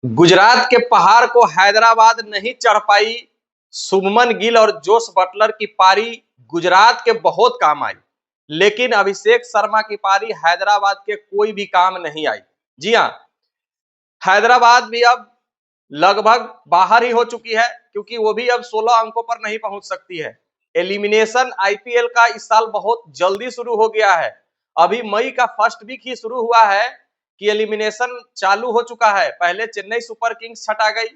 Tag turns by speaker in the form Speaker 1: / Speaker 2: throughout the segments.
Speaker 1: गुजरात के पहाड़ को हैदराबाद नहीं चढ़ पाई। शुभमन गिल और जोस बटलर की पारी गुजरात के बहुत काम आई, लेकिन अभिषेक शर्मा की पारी हैदराबाद के कोई भी काम नहीं आई। जी हाँ, हैदराबाद भी अब लगभग बाहर ही हो चुकी है, क्योंकि वो भी अब 16 अंकों पर नहीं पहुंच सकती है। एलिमिनेशन आईपीएल का इस साल बहुत जल्दी शुरू हो गया है। अभी मई का फर्स्ट वीक ही शुरू हुआ है कि एलिमिनेशन चालू हो चुका है। पहले चेन्नई सुपर किंग्स छटा गई,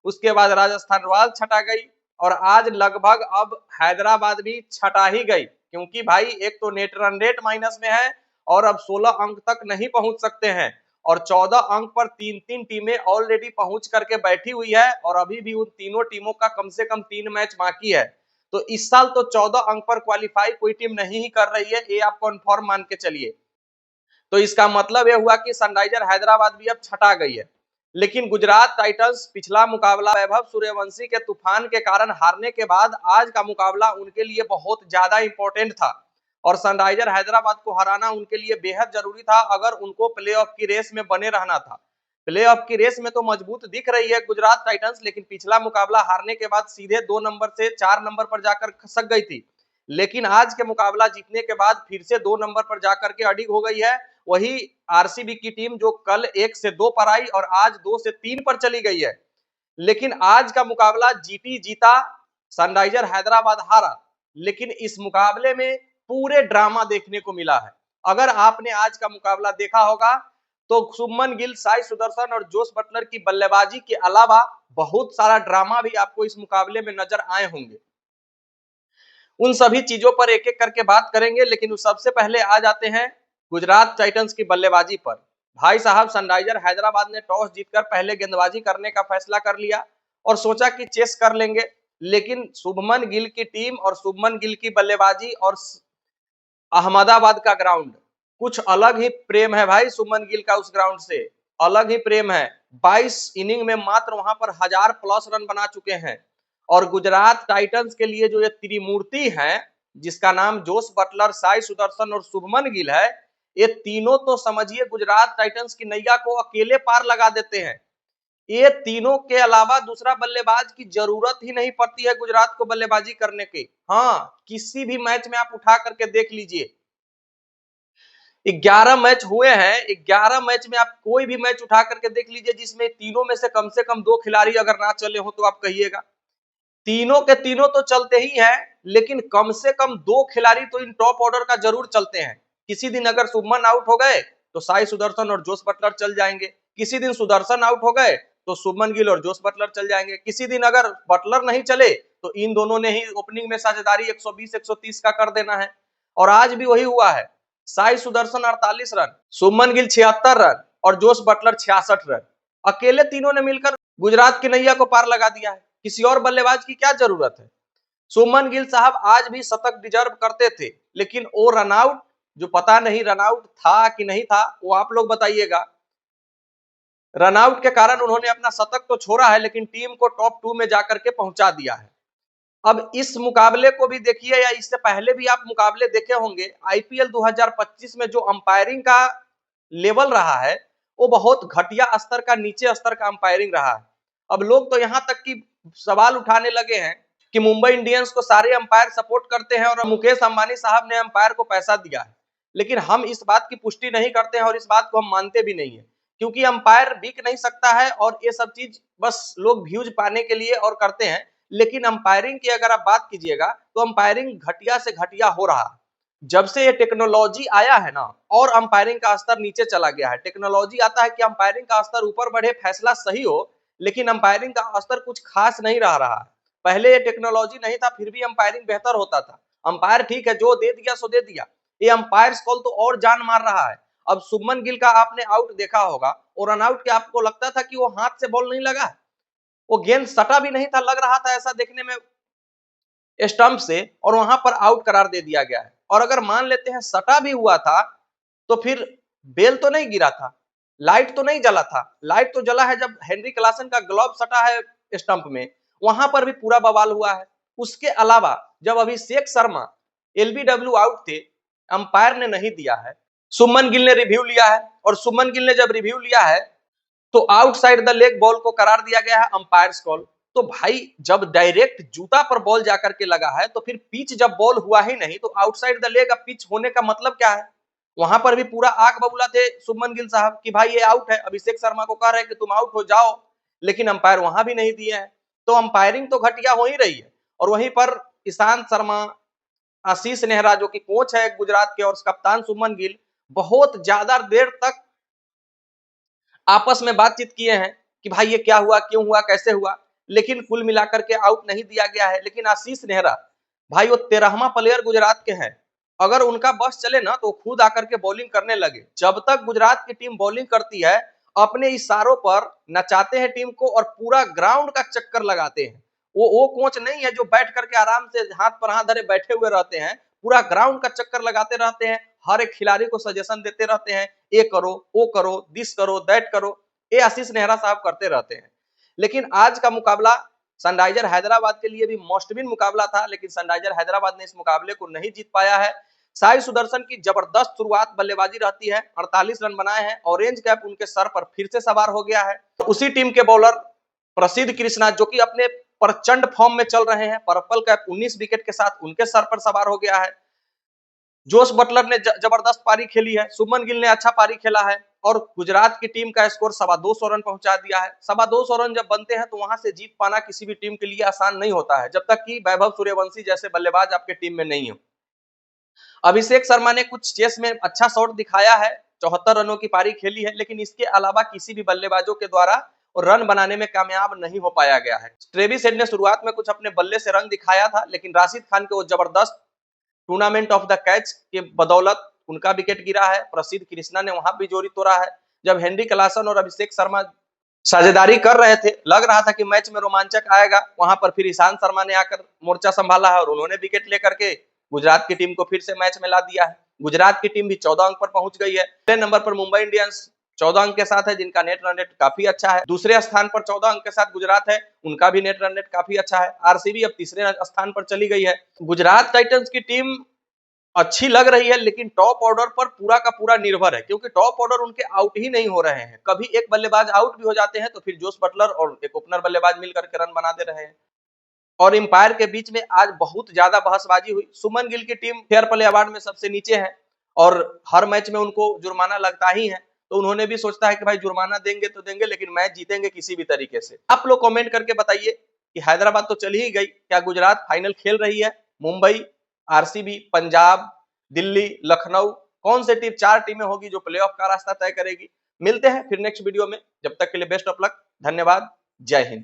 Speaker 1: उसके बाद राजस्थान रॉयल्स छटा गई, और आज लगभग अब हैदराबाद भी छटा ही गई, क्योंकि भाई एक तो नेट रन रेट माइनस में है और अब 16 अंक तक नहीं पहुंच सकते हैं, और 14 अंक पर तीन तीन टीमें ऑलरेडी पहुंच करके बैठी हुई है, और अभी भी उन तीनों टीमों का कम से कम 3 मैच बाकी है। तो इस साल तो 14 अंक पर क्वालिफाई कोई टीम नहीं ही कर रही है, ये आप कन्फर्म मान के चलिए। तो इसका मतलब यह हुआ कि सनराइजर हैदराबाद भी अब छटा गई है। लेकिन गुजरात टाइटंस पिछला मुकाबला वैभव सूर्यवंशी के तूफान के कारण हारने के बाद आज का मुकाबला उनके लिए बहुत ज्यादा इंपॉर्टेंट था, और सनराइजर हैदराबाद को हराना उनके लिए बेहद जरूरी था अगर उनको प्लेऑफ की रेस में बने रहना था। प्लेऑफ की रेस में तो मजबूत दिख रही है गुजरात टाइटंस, लेकिन पिछला मुकाबला हारने के बाद सीधे 2 नंबर से 4 नंबर पर जाकर खसक गई थी। लेकिन आज के मुकाबला जीतने के बाद फिर से 2 नंबर पर जाकर के अड़ी हो गई है। वही आरसीबी की टीम जो कल 1 से 2 पर आई और आज 2 से 3 पर चली गई है। लेकिन आज का मुकाबला जीटी जीता, सनराइजर हैदराबाद हारा, लेकिन इस मुकाबले में पूरे ड्रामा देखने को मिला है। अगर आपने आज का मुकाबला देखा होगा तो शुभमन गिल, साई सुदर्शन और जोस बटलर की बल्लेबाजी के अलावा बहुत सारा ड्रामा भी आपको इस मुकाबले में नजर आए होंगे। उन सभी चीजों पर एक एक करके बात करेंगे, लेकिन सबसे पहले आ जाते हैं गुजरात टाइटंस की बल्लेबाजी पर। भाई साहब, सनराइजर हैदराबाद ने टॉस जीतकर पहले गेंदबाजी करने का फैसला कर लिया और सोचा कि चेस कर लेंगे, लेकिन शुभमन गिल की टीम और शुभमन गिल की बल्लेबाजी और अहमदाबाद का ग्राउंड, कुछ अलग ही प्रेम है भाई। शुभमन गिल का उस ग्राउंड से अलग ही प्रेम है। 22 इनिंग में मात्र वहां पर 1000+ रन बना चुके हैं, और गुजरात टाइटंस के लिए जो ये त्रिमूर्ति है, जिसका नाम जोस बटलर, साई सुदर्शन और शुभमन गिल है, ये तीनों तो समझिए गुजरात टाइटंस की नैया को अकेले पार लगा देते हैं। ये तीनों के अलावा दूसरा बल्लेबाज की जरूरत ही नहीं पड़ती है गुजरात को बल्लेबाजी करने की। हाँ, किसी भी मैच में आप उठा करके देख लीजिए, 11 मैच हुए हैं, 11 मैच में आप कोई भी मैच उठा करके देख लीजिए जिसमें तीनों में से कम 2 खिलाड़ी अगर ना चले हो तो आप कहिएगा। तीनों के तीनों तो चलते ही हैं, लेकिन कम से कम 2 खिलाड़ी तो इन टॉप ऑर्डर का जरूर चलते हैं। किसी दिन अगर शुभमन आउट हो गए तो साई सुदर्शन और जोस बटलर चल जाएंगे, किसी दिन सुदर्शन आउट हो गए तो शुभमन गिल और जोस बटलर चल जाएंगे, किसी दिन अगर बटलर नहीं चले तो इन दोनों ने ही ओपनिंग में साझेदारी 120-130 का कर देना है। और आज भी वही हुआ है। साई सुदर्शन 48 रन, शुभमन गिल 76 रन और जोस बटलर 66 रन, अकेले तीनों ने मिलकर गुजरात की नैया को पार लगा दिया है। किसी और बल्लेबाज की क्या जरूरत है। शुभमन गिल साहब आज भी शतक डिजर्व करते थे, लेकिन वो रनआउट, जो पता नहीं रनआउट था कि नहीं था, वो आप लोग बताइएगा। रनआउट के कारण उन्होंने अपना शतक तो छोड़ा है, लेकिन टीम को टॉप 2 में जाकर के पहुंचा दिया है। अब इस मुकाबले को भी देखिए, या इससे पहले भी आप मुकाबले देखे होंगे, आईपीएल 2025 में जो अंपायरिंग का लेवल रहा है वो बहुत घटिया स्तर का, नीचे स्तर का अंपायरिंग रहा है। अब लोग तो यहां तक कि सवाल उठाने लगे हैं कि मुंबई इंडियंस को सारे अंपायर सपोर्ट करते हैं और मुकेश अंबानी साहब ने अंपायर को पैसा दिया है, लेकिन हम इस बात की पुष्टि नहीं करते हैं और इस बात को हम मानते भी नहीं है, क्योंकि अंपायर बिक नहीं सकता है और ये सब चीज बस लोग व्यूज पाने के लिए और करते हैं। लेकिन अंपायरिंग की अगर आप बात कीजिएगा तो अंपायरिंग घटिया से घटिया हो रहा है। जब से ये टेक्नोलॉजी आया है ना, और अंपायरिंग का स्तर नीचे चला गया है। टेक्नोलॉजी आता है कि अंपायरिंग का स्तर ऊपर बढ़े, फैसला सही हो, लेकिन अंपायरिंग का स्तर कुछ खास नहीं रहा है। पहले ये टेक्नोलॉजी नहीं था, फिर भी अंपायरिंग बेहतर होता था। अंपायर ठीक है, जो दे दिया सो दे दिया, ये अंपायर कॉल तो और जान मार रहा है। अब शुभमन गिल का आपने आउट देखा होगा, और रनआउट के आपको लगता था कि वो हाथ से बॉल नहीं लगा, वो गेंद सटा भी नहीं था, लग रहा था ऐसा देखने में स्टंप से, और वहां पर आउट करार दे दिया गया है। और अगर मान लेते हैं सटा भी हुआ था तो फिर बेल तो नहीं गिरा था, लाइट तो नहीं जला था। लाइट तो जला है जब हेनरी क्लासन का ग्लव सटा है स्टंप में, वहां पर भी पूरा बवाल हुआ है। उसके अलावा जब अभिषेक शर्मा एलबीडब्ल्यू आउट थे, अंपायर ने नहीं दिया है, शुभमन गिल ने रिव्यू लिया है, और शुभमन गिल ने जब रिव्यू लिया है तो आउटसाइड द लेग बॉल को करार दिया गया है अंपायर्स कॉल। तो भाई जब डायरेक्ट जूता पर बॉल जाकर के लगा है तो फिर पिच जब बॉल हुआ ही नहीं तो आउटसाइड द लेग अब पिच होने का मतलब क्या है? वहां पर भी पूरा आग बबूला थे शुभमन गिल साहब कि भाई ये आउट है, अभिषेक शर्मा को कह रहे हैं कि तुम आउट हो जाओ, लेकिन अंपायर वहां भी नहीं दिए हैं। तो अंपायरिंग तो घटिया हो ही रही है। और वहीं पर ईशांत शर्मा, आशीष नेहरा जो कि कोच है गुजरात के, और कप्तान शुभमन गिल बहुत ज्यादा देर तक आपस में बातचीत किए हैं कि भाई ये क्या हुआ, क्यों हुआ, कैसे हुआ, लेकिन कुल मिलाकर के आउट नहीं दिया गया है। लेकिन आशीष नेहरा भाई वो 13वां प्लेयर गुजरात के हैं, अगर उनका बस चले ना तो खुद आकर के बॉलिंग करने लगे। जब तक गुजरात की टीम बॉलिंग करती है अपने इशारों पर नचाते हैं टीम को और पूरा ग्राउंड का चक्कर लगाते हैं। वो कोच नहीं है जो बैठ करके आराम से हाथ पर हाथ धरे बैठे हुए रहते हैं, पूरा ग्राउंड का चक्कर लगाते रहते हैं, हर एक खिलाड़ी को सजेशन देते रहते हैं, ये करो, वो करो, दिस करो, दैट करो, ये आशीष नेहरा साहब करते रहते हैं। लेकिन आज का मुकाबला सनराइजर हैदराबाद के लिए भी मस्ट विन मुकाबला था, लेकिन सनराइजर हैदराबाद ने इस मुकाबले को नहीं जीत पाया है। साई सुदर्शन की जबरदस्त शुरुआत बल्लेबाजी रहती है, 48 रन बनाए हैं, ऑरेंज कैप उनके सर पर फिर से सवार हो गया है। उसी टीम के बॉलर प्रसिद्ध कृष्णा जो कि अपने प्रचंड फॉर्म में चल रहे हैं, पर्पल कैप 19 विकेट के साथ उनके सर पर सवार हो गया है। जोश बटलर ने जबरदस्त पारी खेली है, शुभमन गिल ने अच्छा पारी खेला है और गुजरात की टीम का स्कोर 225 रन पहुंचा दिया है। 225 रन जब बनते हैं तो वहां से जीत पाना किसी भी टीम के लिए आसान नहीं होता है, जब तक कि वैभव सूर्यवंशी जैसे बल्लेबाज आपके टीम में नहीं हो। अभिषेक शर्मा ने कुछ चेस में अच्छा शॉट दिखाया है, 74 रनों की पारी खेली है, लेकिन इसके अलावा किसी भी बल्लेबाजों के द्वारा रन बनाने में कामयाब नहीं हो पाया गया है। ट्रेविस हेड ने शुरुआत में कुछ अपने बल्ले से रन दिखाया था, लेकिन राशिद खान के वो जबरदस्त टूर्नामेंट ऑफ द कैच के बदौलत उनका विकेट गिरा है। प्रसिद्ध कृष्णा ने वहां भी जोड़ी तोड़ा है। जब हेनरी क्लासन और अभिषेक शर्मा साझेदारी कर रहे थे, लग रहा था कि मैच में रोमांचक आएगा, वहां पर फिर ईशांत शर्मा ने आकर मोर्चा संभाला है और उन्होंने विकेट लेकर के गुजरात की टीम को फिर से मैच में ला दिया है। गुजरात की टीम भी 14 अंक पर पहुंच गई है। पहले नंबर पर मुंबई इंडियंस 14 अंक के साथ है, जिनका नेट रन रेट काफी अच्छा है। दूसरे स्थान पर 14 अंक के साथ गुजरात है, उनका भी नेट रन रेट काफी अच्छा है। आरसीबी अब तीसरे स्थान पर चली गई है। गुजरात टाइटंस की टीम अच्छी लग रही है, लेकिन टॉप ऑर्डर पर पूरा का पूरा निर्भर है, क्योंकि टॉप ऑर्डर उनके आउट ही नहीं हो रहे हैं। कभी एक बल्लेबाज आउट भी हो जाते हैं तो फिर जोस बटलर और एक ओपनर बल्लेबाज मिलकर के रन बना दे रहे हैं। और एम्पायर के बीच में आज बहुत ज्यादा बहसबाजी हुई। सुमन गिल की टीम फेयर प्ले अवार्ड में सबसे नीचे है और हर मैच में उनको जुर्माना लगता ही है, तो उन्होंने भी सोचता है कि भाई जुर्माना देंगे तो देंगे, लेकिन मैच जीतेंगे किसी भी तरीके से। आप लोग कमेंट करके बताइए कि हैदराबाद तो चली ही गई, क्या गुजरात फाइनल खेल रही है? मुंबई, आरसीबी, पंजाब, दिल्ली, लखनऊ, कौन से टीम 4 टीमें होगी जो प्लेऑफ का रास्ता तय करेगी? मिलते हैं फिर नेक्स्ट वीडियो में, जब तक के लिए बेस्ट ऑफ लक, धन्यवाद, जय हिंद।